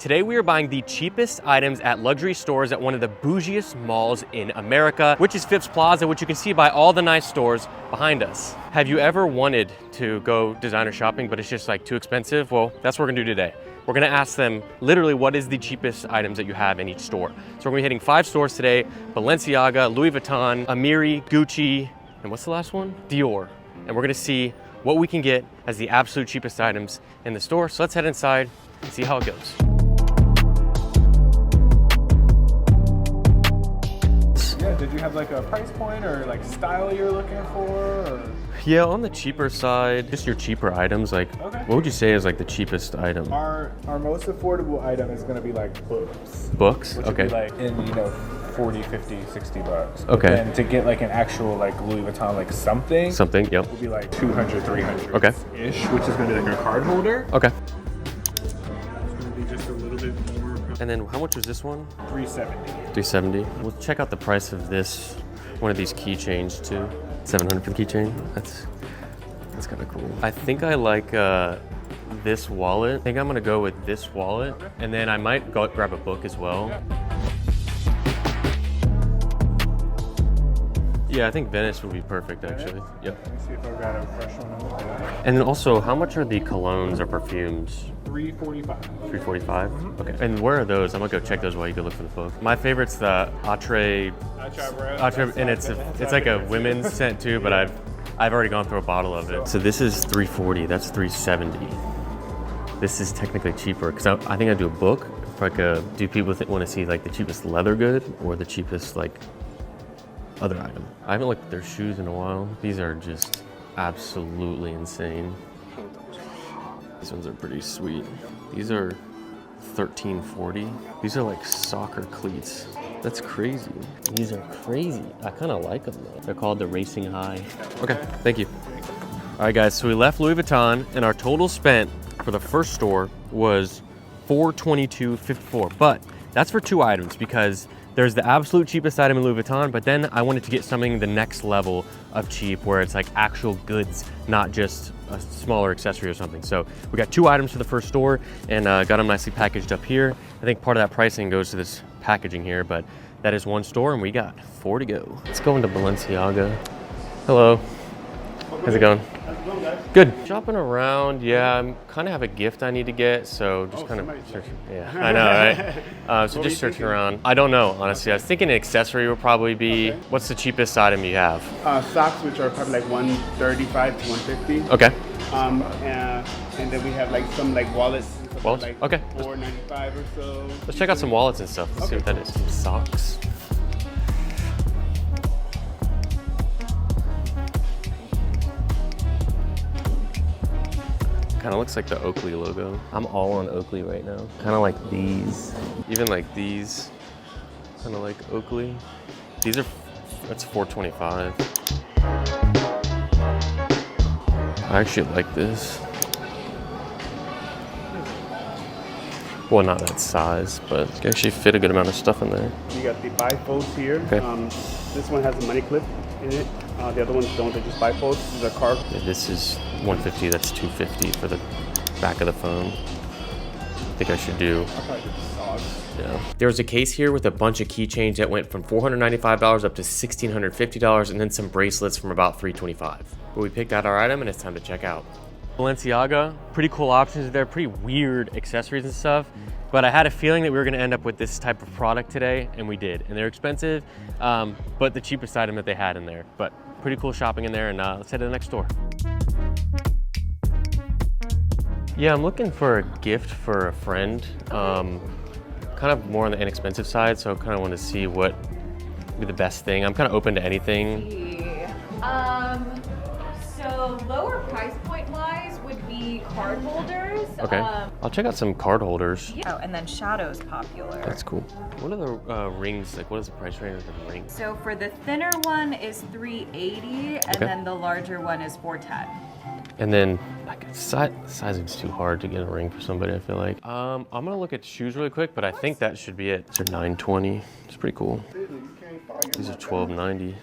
Today we are buying the cheapest items at luxury stores at one of the bougiest malls in America, which is Phipps Plaza, which you can see by all the nice stores behind us. Have you ever wanted to go designer shopping, but it's just like too expensive? Well, that's what we're gonna do today. We're gonna ask them literally what is the cheapest items that you have in each store. So we're gonna be hitting 5 stores today: Balenciaga, Louis Vuitton, Amiri, Gucci, and what's the last one? Dior. And we're gonna see what we can get as the absolute cheapest items in the store. So let's head inside and see how it goes. Yeah, did you have like a price point or like style you're looking for? Or? Yeah, on the cheaper side, just your cheaper items, like what would you say is like the cheapest item? Our most affordable item is gonna be like books. Books? Which Okay. would be like in, 40, 50, 60 bucks. Okay. And to get like an actual like Louis Vuitton like something Yep. would be like 200, 300 Okay. ish, which is gonna be like a card holder. Okay. It's gonna be just a little bit more. And then how much was this one? 370. 370. We'll check out the price of this, one of these keychains too. 700 for the keychain. That's kind of cool. I think I like this wallet. I think I'm gonna go with this wallet, and then I might go grab a book as well. Yeah, I think Venice would be perfect actually. Yep. Let me see if I've got a fresh one. And then also, how much are the colognes or perfumes? $345. $345? Okay. And where are those? I'm gonna go check those while you go look for the book. My favorite's the Atre, and it's like a women's scent too, but I've already gone through a bottle of it. So this is $340. That's $370. This is technically cheaper because I think I do a book. Like do people want to see like the cheapest leather good or the cheapest like other item? I haven't looked at their shoes in a while. These are just absolutely insane. These ones are pretty sweet. These are $1340. These are like soccer cleats. That's crazy. These are crazy. I kind of like them though. They're called the Racing High. Okay, thank you. All right guys, so we left Louis Vuitton and our total spent for the first store was $422.54. But that's for 2 items because there's the absolute cheapest item in Louis Vuitton, but then I wanted to get something the next level of cheap where it's like actual goods, not just a smaller accessory or something. So we got 2 items for the first store and got them nicely packaged up here. I think part of that pricing goes to this packaging here, but that is 1 store and we got 4 to go. Let's go into Balenciaga. Hello. How's it going? Good. Shopping around, yeah, I kind of have a gift I need to get, so just kind of searching. Yeah, I know, right? So just searching around. I don't know, honestly. I was thinking an accessory would probably be, what's the cheapest item you have? Socks, which are probably like $135 to $150. Okay. And then we have like some like wallets. Wallets? Like okay. $4.95 or so. Let's check out some wallets and stuff. Let's see what that is. Some socks. Kind of looks like the Oakley logo. I'm all on Oakley right now. Kind of like these. Even like these. Kind of like Oakley. These are, that's $425. I actually like this. Well, not that size, but it can actually fit a good amount of stuff in there. You got the bifolds here. Okay. This one has a money clip in it. The other ones don't, they're just bifolds. These are carved. Yeah, this is $150, that's $250 for the back of the phone. I think I should do. Yeah. There's a case here with a bunch of keychains that went from $495 up to $1,650, and then some bracelets from about $325. But we picked out our item and it's time to check out. Balenciaga, pretty cool options there, pretty weird accessories and stuff. But I had a feeling that we were gonna end up with this type of product today, and we did. And they're expensive, but the cheapest item that they had in there. But pretty cool shopping in there, and let's head to the next store. Yeah, I'm looking for a gift for a friend. Kind of more on the inexpensive side, so I kind of want to see what would be the best thing. I'm kind of open to anything. So lower price point wise would be card holders. Okay, I'll check out some card holders. Oh, and then Shadow's popular. That's cool. What are the rings, like what is the price range of the ring? So for the thinner one is $380, and then the larger one is $410. And then like sizing's too hard to get a ring for somebody, I feel like. I'm gonna look at shoes really quick, but I think that should be it. These are $920. It's pretty cool. These are $12.90.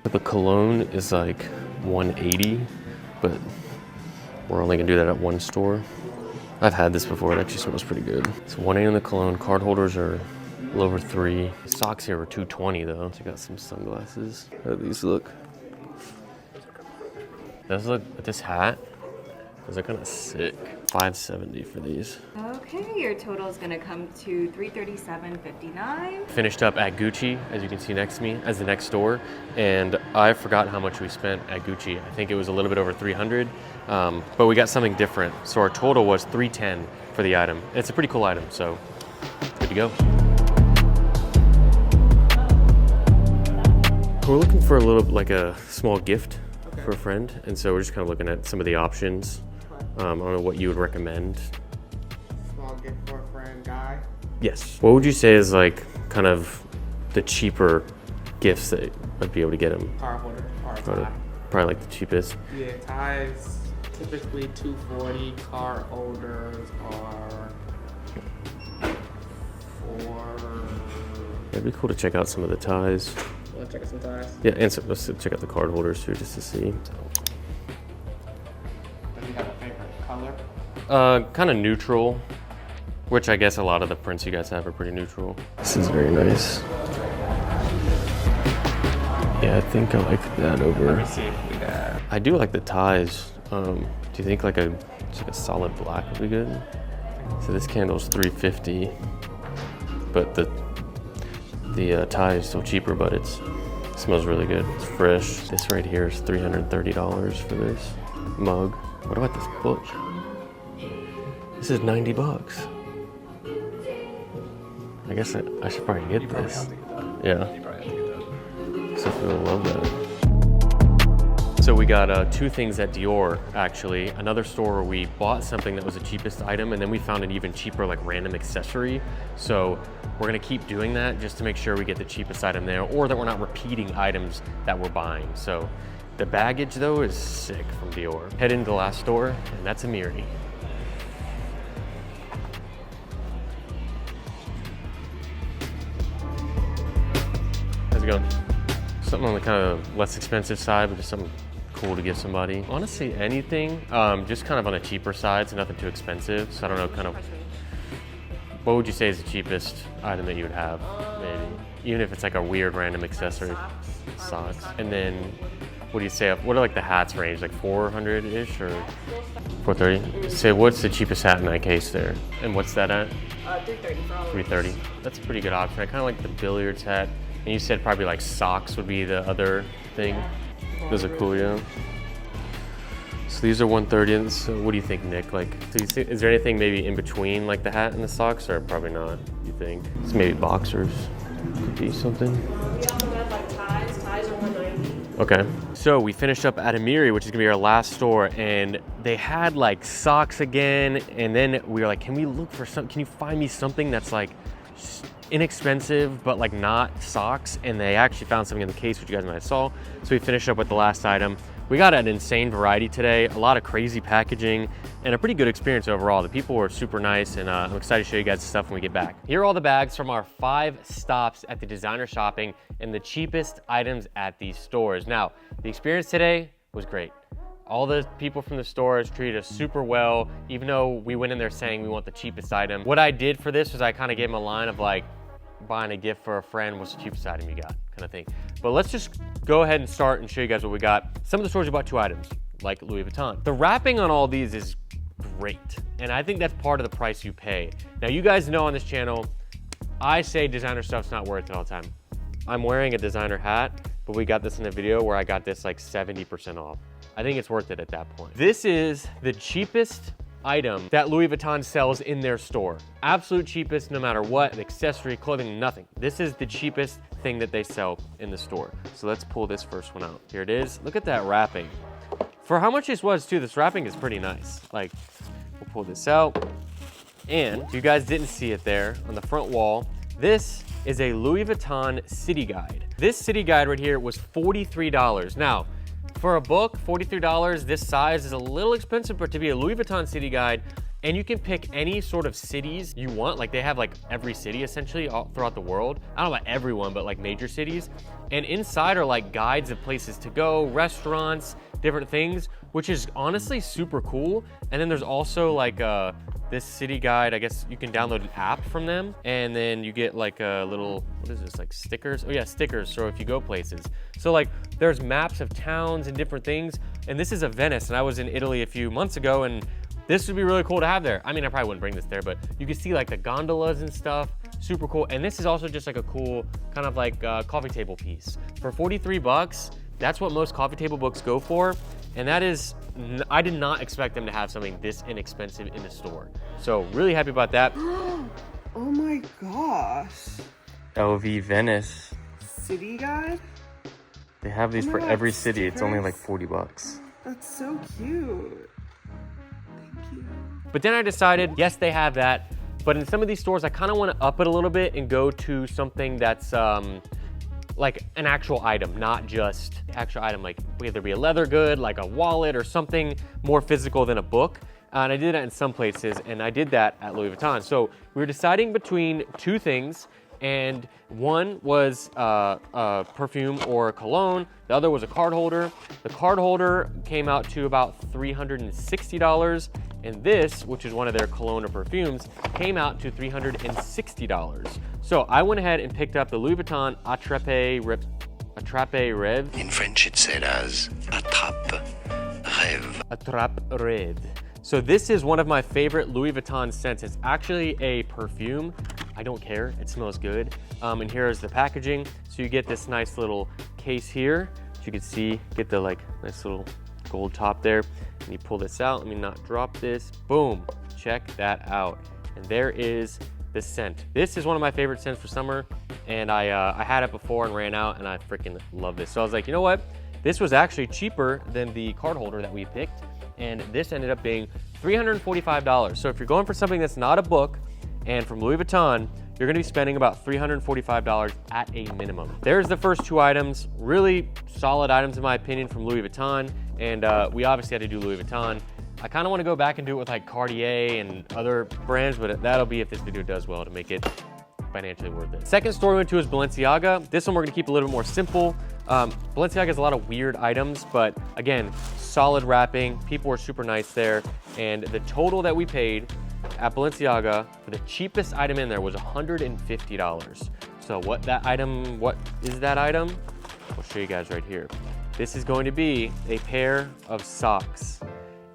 The cologne is like $180, but we're only gonna do that at 1 store. I've had this before. It actually smells pretty good. It's $1.8 on the cologne. Card holders are a little over $3. Socks here were $2.20 though. Check out some sunglasses. How do these look? Does look, this hat, those are kind of sick. $5.70 for these. Okay, your total is gonna come to $337.59. Finished up at Gucci, as you can see next to me, as the next store. And I forgot how much we spent at Gucci. I think it was a little bit over 300, but we got something different. So our total was $310 for the item. It's a pretty cool item, so good to go. We're looking for a little, like a small gift for a friend. And so we're just kind of looking at some of the options. I don't know what you would recommend. Small gift for a friend, guy. Yes. What would you say is like kind of the cheaper gifts that I'd be able to get him? Car holder or tie. Probably like the cheapest. Yeah, ties typically $240. Car holders are It'd be cool to check out some of the ties. Wanna check out some ties? Yeah, and so let's check out the card holders too, just to see. Do you have a favorite color? Kind of neutral, which I guess a lot of the prints you guys have are pretty neutral. This is very nice. Yeah, I think I like that over. Let me see if we got. I do like the ties. Do you think like a solid black would be good? So this candle's $350, but the tie is still cheaper, but it smells really good. It's fresh. This right here is $330 for this mug. What about this book? This is $90. I guess I should probably get this. Yeah. So I love that. So we got two things at Dior, actually. Another store where we bought something that was the cheapest item, and then we found an even cheaper, like random accessory. So we're gonna keep doing that just to make sure we get the cheapest item there, or that we're not repeating items that we're buying. So the baggage though is sick from Dior. Head into the last store, and that's Amiri. How's it going? Something on the kind of less expensive side, but just something cool to give somebody. Honestly, anything, just kind of on a cheaper side, so nothing too expensive. So I don't know, kind of, what would you say is the cheapest item that you would have, maybe? Even if it's like a weird random accessory. Socks. And then, what do you say, what are like the hats range, like 400-ish or 430? Say, what's the cheapest hat in that case there? And what's that at? 330 for all. 330. That's a pretty good option. I kind of like the billiards hat. And you said probably like socks would be the other thing. Those are cool, yeah. So these are 130. And so what do you think, Nick? Like, is there anything maybe in between like the hat and the socks, or probably not? You think? It's maybe boxers. Could be something. We also have like ties. Ties are 190. Okay. So we finished up at Amiri, which is gonna be our last store, and they had like socks again. And then we were like, can we look for some? Can you find me something that's like inexpensive but like not socks? And they actually found something in the case, which you guys might have saw. So we finished up with the last item. We got an insane variety today, a lot of crazy packaging, and a pretty good experience overall. The people were super nice, and I'm excited to show you guys the stuff when we get back. Here are all the bags from our 5 stops at the designer shopping and the cheapest items at these stores. Now, the experience today was great. All the people from the stores treated us super well, even though we went in there saying we want the cheapest item. What I did for this was I kind of gave them a line of like, buying a gift for a friend, what's the cheapest item you got, kind of thing. But let's just go ahead and start and show you guys what we got. Some of the stores we bought 2 items, like Louis Vuitton. The wrapping on all these is great, and I think that's part of the price you pay. Now, you guys know on this channel, I say designer stuff's not worth it all the time. I'm wearing a designer hat, but we got this in the video where I got this like 70% off. I think it's worth it at that point. This is the cheapest item that Louis Vuitton sells in their store. Absolute cheapest, no matter what, an accessory, clothing, nothing. This is the cheapest thing that they sell in the store. So let's pull this first one out. Here it is. Look at that wrapping. For how much this was too, this wrapping is pretty nice. Like, we'll pull this out. And if you guys didn't see it there on the front wall, this is a Louis Vuitton city guide. This city guide right here was $43. Now, for a book, $43, this size is a little expensive, but to be a Louis Vuitton city guide, and you can pick any sort of cities you want. Like they have like every city essentially all throughout the world. I don't know about everyone, but like major cities. And inside are like guides of places to go, restaurants, different things, which is honestly super cool. And then there's also like this city guide. I guess you can download an app from them, and then you get like a little, what is this, like stickers? Oh yeah, stickers, so if you go places. So like, there's maps of towns and different things, and this is a Venice, and I was in Italy a few months ago, and this would be really cool to have there. I mean, I probably wouldn't bring this there, but you can see like the gondolas and stuff, super cool. And this is also just like a cool kind of like coffee table piece. For 43 bucks, that's what most coffee table books go for. And that is, I did not expect them to have something this inexpensive in the store. So really happy about that. Oh my gosh. LV Venice. City guide? They have these for every city. It's only like 40 bucks. That's so cute. Thank you. But then I decided, yes, they have that. But in some of these stores, I kind of want to up it a little bit and go to something that's like an actual item, not just actual item, like whether it be a leather good, like a wallet or something more physical than a book. And I did that in some places, and I did that at Louis Vuitton. So we were deciding between two things, and one was a perfume or a cologne. The other was a card holder. The card holder came out to about $360, and this, which is one of their cologne or perfumes, came out to $360. So I went ahead and picked up the Louis Vuitton Attrape Rêve. In French, it's said as attrape rêve. Attrape Rêve. So this is one of my favorite Louis Vuitton scents. It's actually a perfume. I don't care, it smells good. And here is the packaging. So you get this nice little case here. As you can see, get the like nice little gold top there. And you pull this out, let me not drop this. Boom, check that out. And there is the scent. This is one of my favorite scents for summer. And I had it before and ran out, and I freaking love this. So I was like, you know what? This was actually cheaper than the card holder that we picked. And this ended up being $345. So if you're going for something that's not a book and from Louis Vuitton, you're gonna be spending about $345 at a minimum. There's the first two items, really solid items in my opinion from Louis Vuitton. And we obviously had to do Louis Vuitton. I kinda wanna go back and do it with like Cartier and other brands, but that'll be if this video does well to make it financially worth it. Second store we went to is Balenciaga. This one we're gonna keep a little bit more simple. Balenciaga has a lot of weird items, but again, solid wrapping. People were super nice there. And the total that we paid at Balenciaga for the cheapest item in there was $150. So what is that item? I'll show you guys right here. This is going to be a pair of socks.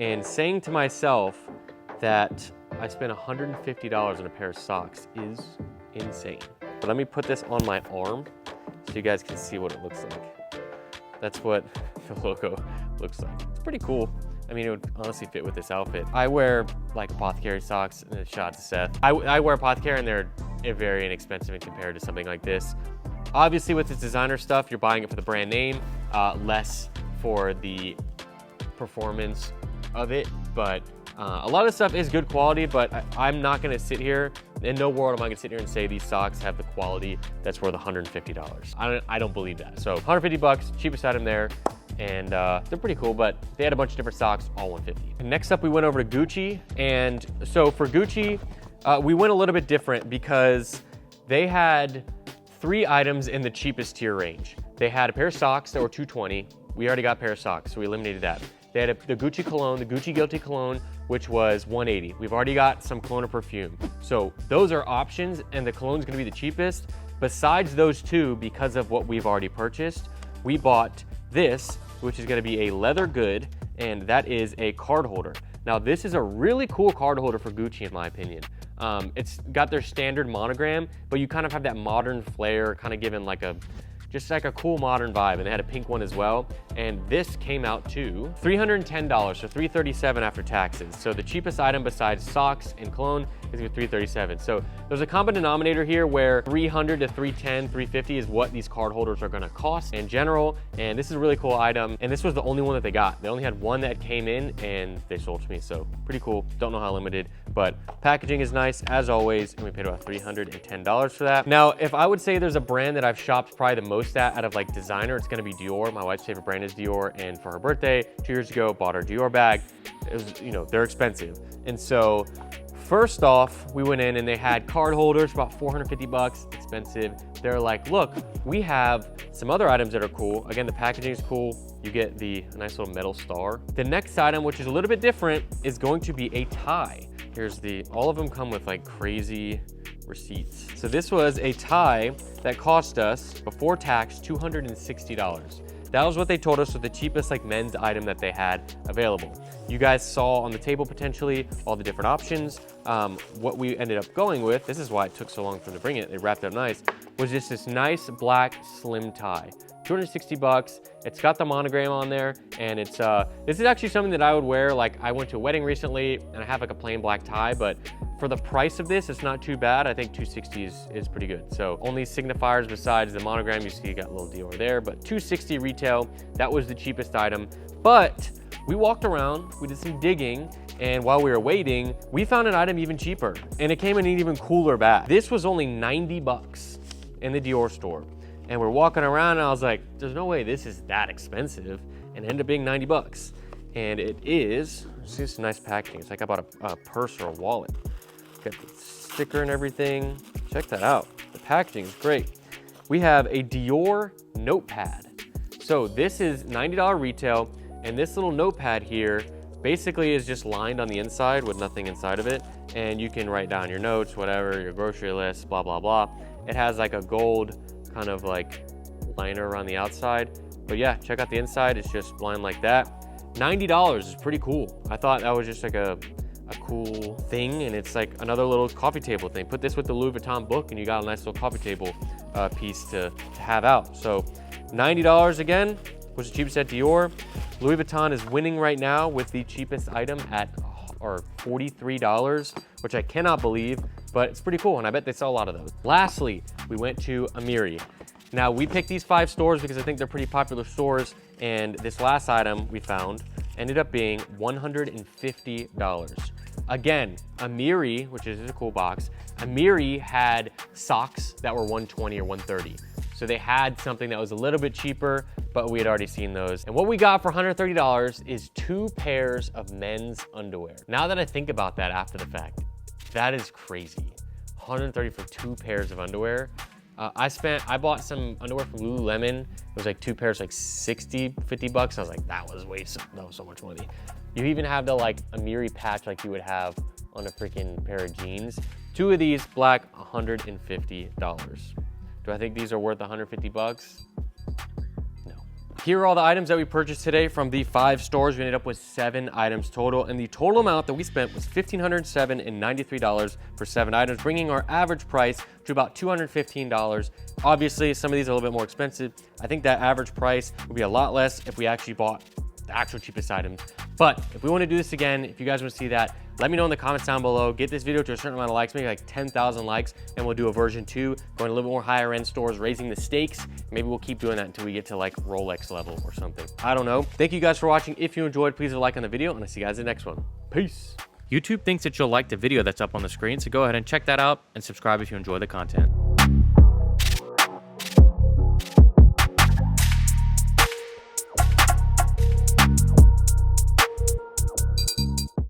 And saying to myself that I spent $150 on a pair of socks is insane. But let me put this on my arm so you guys can see what it looks like. That's what the logo looks like. It's pretty cool. I mean, it would honestly fit with this outfit. I wear like Apothecary socks, and a shout out to Seth. I wear Apothecary, and they're very inexpensive compared to something like this. Obviously with this designer stuff, you're buying it for the brand name, less for the performance of it, but a lot of stuff is good quality, but I'm not gonna sit here, in no world am I gonna sit here and say these socks have the quality that's worth $150. I don't believe that. So 150 bucks, cheapest item there, and they're pretty cool, but they had a bunch of different socks, all 150. And next up, we went over to Gucci, and so for Gucci, we went a little bit different because they had 3 items in the cheapest tier range. They had a pair of socks that were $220. We already got a pair of socks, so we eliminated that. They had the Gucci cologne, the Gucci Guilty cologne, which was $180. We've already got some cologne or perfume. So those are options, and the cologne's gonna be the cheapest. Besides those two, because of what we've already purchased, we bought this, which is gonna be a leather good, and that is a card holder. Now this is a really cool card holder for Gucci in my opinion. It's got their standard monogram, but you kind of have that modern flair, kind of given like just like a cool modern vibe, and they had a pink one as well. And this came out to $310, so $337 after taxes. So the cheapest item besides socks and cologne is $337. So there's a common denominator here where $300 to $310, $350 is what these card holders are gonna cost in general. And this is a really cool item. And this was the only one that they got. They only had one that came in and they sold to me. So pretty cool. Don't know how limited, but packaging is nice as always. And we paid about $310 for that. Now, if I would say there's a brand that I've shopped probably the most at out of like designer, it's gonna be Dior. My wife's favorite brand is Dior, and for her birthday 2 years ago, bought her Dior bag. It was, you know, they're expensive. And so first off, we went in and they had card holders for about 450 bucks, expensive. They're like, look, we have some other items that are cool. Again, the packaging is cool. You get the nice little metal star. The next item, which is a little bit different, is going to be a tie. Here's all of them come with like crazy receipts. So this was a tie that cost us, before tax, $260. That was what they told us was the cheapest like men's item that they had available. You guys saw on the table potentially all the different options. What we ended up going with, this is why it took so long for them to bring it, they wrapped it up nice, was just this nice black slim tie. 260 bucks. It's got the monogram on there, and it's this is actually something that I would wear. Like, I went to a wedding recently and I have like a plain black tie, but for the price of this, it's not too bad. I think 260 is pretty good. So only signifiers besides the monogram, you see you got a little Dior there, but 260 retail. That was the cheapest item. But we walked around, we did some digging, and while we were waiting, we found an item even cheaper, and it came in an even cooler bag. This was only 90 bucks in the Dior store. And we're walking around and I was like, there's no way this is that expensive, and it ended up being 90 bucks. And it is, see, it's nice packaging. It's like I bought a purse or a wallet. Got the sticker and everything. Check that out. The packaging is great. We have a Dior notepad. So this is $90 retail, and this little notepad here basically is just lined on the inside with nothing inside of it. And you can write down your notes, whatever, your grocery list, blah, blah, blah. It has like a gold kind of like liner around the outside. But yeah, check out the inside. It's just lined like that. $90 is pretty cool. I thought that was just like a cool thing, and it's like another little coffee table thing. Put this with the Louis Vuitton book and you got a nice little coffee table piece to have out. So $90 again was the cheapest at Dior. Louis Vuitton is winning right now with the cheapest item at $43, which I cannot believe, but it's pretty cool, and I bet they sell a lot of those. Lastly, we went to Amiri. Now, we picked these 5 stores because I think they're pretty popular stores, and this last item we found ended up being $150. Again, Amiri, which is a cool box, Amiri had socks that were $120 or $130. So they had something that was a little bit cheaper, but we had already seen those. And what we got for $130 is 2 pairs of men's underwear. Now that I think about that after the fact, that is crazy. $130 for 2 pairs of underwear. I bought some underwear from Lululemon. It was like 2 pairs, like 50 bucks. I was like, that was so much money. You even have the like Amiri patch like you would have on a freaking pair of jeans. 2 of these black, $150. Do I think these are worth 150 bucks? No. Here are all the items that we purchased today from the 5 stores. We ended up with 7 items total, and the total amount that we spent was $1,507.93 for 7 items, bringing our average price to about $215. Obviously, some of these are a little bit more expensive. I think that average price would be a lot less if we actually bought the actual cheapest items. But if we want to do this again, if you guys want to see that, let me know in the comments down below. Get this video to a certain amount of likes, maybe like 10,000 likes, and we'll do a version 2, going a little bit more higher end stores, raising the stakes. Maybe we'll keep doing that until we get to like Rolex level or something. I don't know. Thank you guys for watching. If you enjoyed, please leave a like on the video, and I'll see you guys in the next one. Peace. YouTube thinks that you'll like the video that's up on the screen, so go ahead and check that out and subscribe if you enjoy the content.